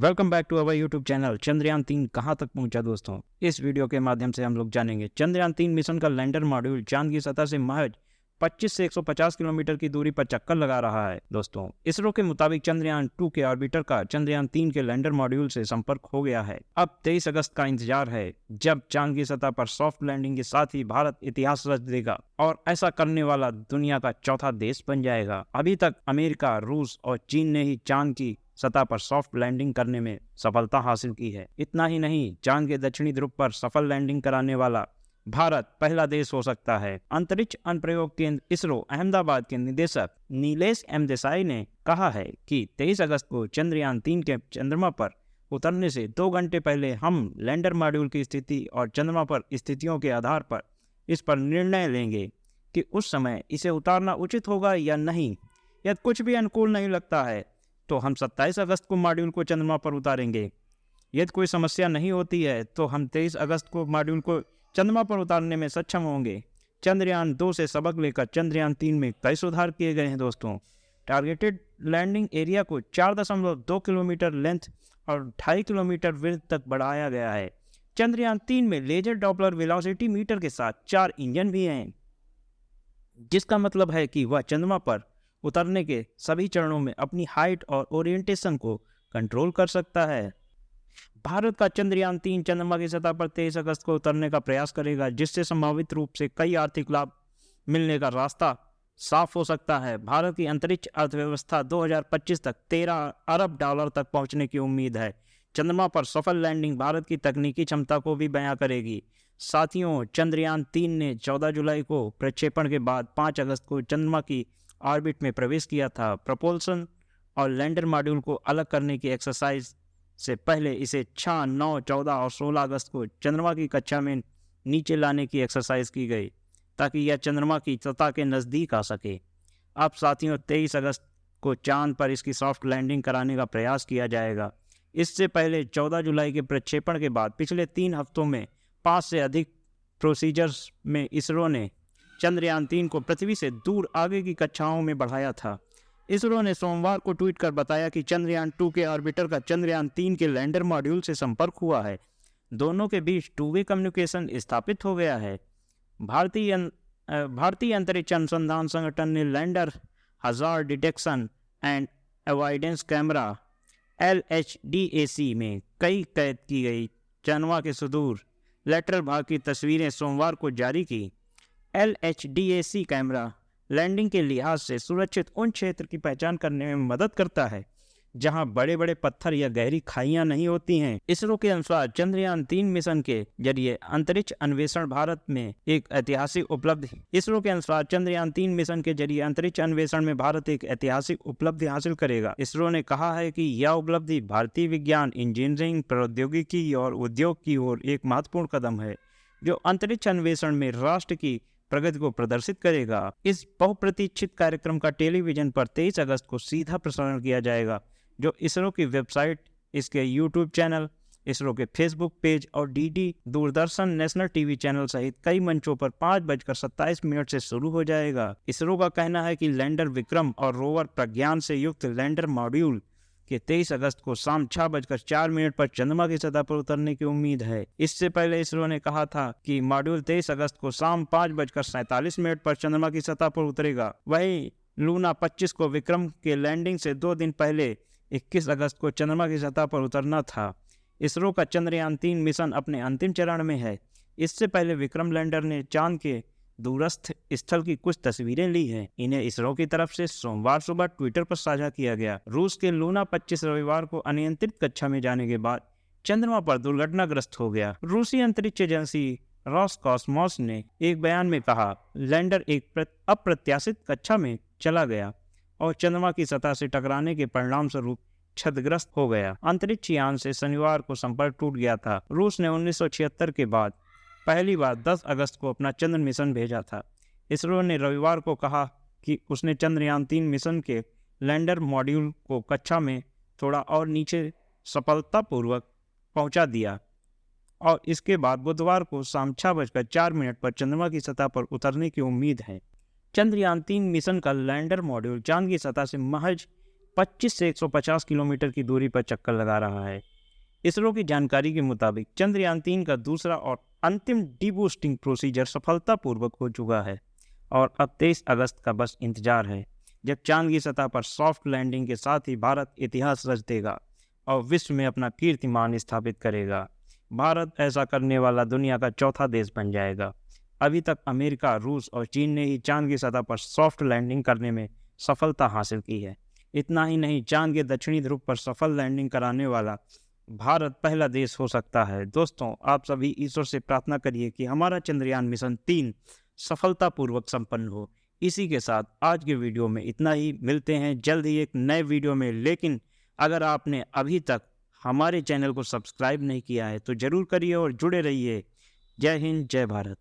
Welcome back to our YouTube channel. Chandrayaan 3 कहां तक पहुंचा दोस्तों। इस वीडियो के माध्यम से हम लोग जानेंगे चंद्रयान 3 मिशन का लैंडर मॉड्यूल चांद की सतह से महज 25 से 150 किलोमीटर की दूरी पर चक्कर लगा रहा है। दोस्तों, इसरो के मुताबिक चंद्रयान 2 के ऑर्बिटर का चंद्रयान 3 के लैंडर मॉड्यूल से संपर्क हो गया है। अब 23 अगस्त का इंतजार है, जब चांद की सतह पर सॉफ्ट लैंडिंग के साथ ही भारत इतिहास रच देगा और ऐसा करने वाला दुनिया का चौथा देश बन जाएगा। अभी तक अमेरिका, रूस और चीन ने ही चांद की सतह पर सॉफ्ट लैंडिंग करने में सफलता हासिल की है। इतना ही नहीं, चांद के दक्षिणी ध्रुव पर सफल लैंडिंग कराने वाला भारत पहला देश हो सकता है। अंतरिक्ष अनुप्रयोग केंद्र इसरो अहमदाबाद के निदेशक नीलेश एम देसाई ने कहा है कि 23 अगस्त को चंद्रयान 3 के चंद्रमा पर उतरने से 2 घंटे पहले हम लैंडर मॉड्यूल की स्थिति और चंद्रमा पर स्थितियों के आधार पर इस पर निर्णय लेंगे कि उस समय इसे उतारना उचित होगा या नहीं। यदि कुछ भी अनुकूल नहीं लगता है तो हम 27 अगस्त को मॉड्यूल को चंद्रमा पर उतारेंगे। यदि कोई समस्या नहीं होती है तो हम 23 अगस्त को मॉड्यूल को चंद्रमा पर उतारने में सक्षम होंगे। चंद्रयान 2 से सबक लेकर चंद्रयान 3 में कई सुधार किए गए हैं दोस्तों। टारगेटेड लैंडिंग एरिया को 4.2 किलोमीटर लेंथ और 2.5 किलोमीटर विड्थ तक बढ़ाया गया है। चंद्रयान 3 में लेजर डॉपलर वेलोसिटी मीटर के साथ 4 इंजन भी हैं, जिसका मतलब है कि वह चंद्रमा पर उतरने के सभी चरणों में अपनी हाइट और ओरिएंटेशन को कंट्रोल कर सकता है। भारत का चंद्रयान 3 चंद्रमा की सतह पर 23 अगस्त को उतरने का प्रयास करेगा, जिससे संभावित रूप से कई आर्थिक लाभ मिलने का रास्ता साफ हो सकता है। भारत की अंतरिक्ष अर्थव्यवस्था 2025 तक $13 अरब तक पहुंचने की उम्मीद है। चंद्रमा पर सफल लैंडिंग भारत की तकनीकी क्षमता को भी बयां करेगी। साथियों, चंद्रयान 3 ने 14 जुलाई को प्रक्षेपण के बाद 5 अगस्त को चंद्रमा की ऑर्बिट में प्रवेश किया था। प्रपोल्सन और लैंडर मॉड्यूल को अलग करने की एक्सरसाइज से पहले इसे 6, 9, 14 और 16 अगस्त को चंद्रमा की कक्षा में नीचे लाने की एक्सरसाइज की गई, ताकि यह चंद्रमा की सतह के नज़दीक आ सके। अब साथियों, 23 अगस्त को चांद पर इसकी सॉफ्ट लैंडिंग कराने का प्रयास किया जाएगा। इससे पहले 14 जुलाई के प्रक्षेपण के बाद पिछले 3 हफ्तों में 5 से अधिक प्रोसीजर्स में इसरो ने चंद्रयान 3 को पृथ्वी से दूर आगे की कक्षाओं में बढ़ाया था। इसरो ने सोमवार को ट्वीट कर बताया कि चंद्रयान 2 के ऑर्बिटर का चंद्रयान 3 के लैंडर मॉड्यूल से संपर्क हुआ है। दोनों के बीच 2-वे कम्युनिकेशन स्थापित हो गया है। भारतीय अंतरिक्ष अनुसंधान संगठन ने lander hazard detection and avoidance camera LHDAC में कई कैद की गई चंद्रमा के सुदूर लेटरल भाग की तस्वीरें सोमवार को जारी की। LHDAC कैमरा लैंडिंग के लिहाज से सुरक्षित उन क्षेत्र की पहचान करने में मदद करता है जहां बड़े बड़े पत्थर या गहरी खाइयां नहीं होती हैं। इसरो के अनुसार चंद्रयान 3 मिशन के जरिए अंतरिक्ष अन्वेषण भारत में एक ऐतिहासिक उपलब्धि में भारत एक ऐतिहासिक उपलब्धि हासिल करेगा। इसरो ने कहा है कि यह उपलब्धि भारतीय विज्ञान, इंजीनियरिंग, प्रौद्योगिकी और उद्योग की ओर एक महत्वपूर्ण कदम है, जो अंतरिक्ष अन्वेषण में राष्ट्र की प्रगति को प्रदर्शित करेगा। इस बहुप्रतीक्षित कार्यक्रम का टेलीविजन पर 23 अगस्त को सीधा प्रसारण किया जाएगा, जो इसरो की वेबसाइट, इसके यूट्यूब चैनल, इसरो के फेसबुक पेज और DD Doordarshan national TV channel सहित कई मंचों पर 5:27 से शुरू हो जाएगा। इसरो का कहना है कि लैंडर विक्रम और रोवर प्रज्ञान से युक्त लैंडर मॉड्यूल के 23 अगस्त को शाम 6:04 पर चंद्रमा की सतह पर उतरने की उम्मीद है। इससे पहले इसरो ने कहा था कि मॉड्यूल 23 अगस्त को शाम 5:47 पर चंद्रमा की सतह पर उतरेगा। वहीं लूना 25 को विक्रम के लैंडिंग से 2 दिन पहले 21 अगस्त को चंद्रमा की सतह पर उतरना था। इसरो का चंद्रयान 3 मिशन अपने अंतिम चरण में है। इससे पहले विक्रम लैंडर ने चांद के दूरस्थ स्थल की कुछ तस्वीरें ली हैं। इन्हें इसरो की तरफ से सोमवार सुबह ट्विटर पर साझा किया गया। रूस के लूना 25 रविवार को अनियंत्रित कक्षा में जाने के बाद चंद्रमा पर दुर्घटनाग्रस्त हो गया। रूसी अंतरिक्ष एजेंसी रॉसकॉस्मोस ने एक बयान में कहा, लैंडर एक अप्रत्याशित कक्षा में चला गया और चंद्रमा की सतह से टकराने के परिणाम स्वरूप क्षतिग्रस्त हो गया। अंतरिक्ष यान से शनिवार को संपर्क टूट गया था। रूस ने 1976 के बाद पहली बार 10 अगस्त को अपना चंद्र मिशन भेजा था। इसरो ने रविवार को कहा कि उसने चंद्रयान 3 मिशन के लैंडर मॉड्यूल को कक्षा में थोड़ा और नीचे सफलतापूर्वक पहुंचा दिया और इसके बाद बुधवार को शाम 6:04 पर चंद्रमा की सतह पर उतरने की उम्मीद है। चंद्रयान 3 मिशन का लैंडर मॉड्यूल चांद की सतह से महज 25 से 150 किलोमीटर की दूरी पर चक्कर लगा रहा है। इसरो की जानकारी के मुताबिक चंद्रयान 3 का दूसरा और अंतिम डीबूस्टिंग प्रोसीजर सफलतापूर्वक हो चुका है और अब 23 अगस्त का बस इंतजार है, जब चांद की सतह पर सॉफ्ट लैंडिंग के साथ ही भारत इतिहास रच देगा और विश्व में अपना कीर्तिमान स्थापित करेगा। भारत ऐसा करने वाला दुनिया का चौथा देश बन जाएगा। अभी तक अमेरिका, रूस और चीन ने ही चांद की सतह पर सॉफ्ट लैंडिंग करने में सफलता हासिल की है। इतना ही नहीं, चांद के दक्षिणी ध्रुव पर सफल लैंडिंग कराने वाला भारत पहला देश हो सकता है। दोस्तों, आप सभी ईश्वर से प्रार्थना करिए कि हमारा चंद्रयान मिशन 3 सफलतापूर्वक संपन्न हो। इसी के साथ आज के वीडियो में इतना ही। मिलते हैं जल्द ही एक नए वीडियो में। लेकिन अगर आपने अभी तक हमारे चैनल को सब्सक्राइब नहीं किया है तो जरूर करिए और जुड़े रहिए। जय हिंद, जय भारत।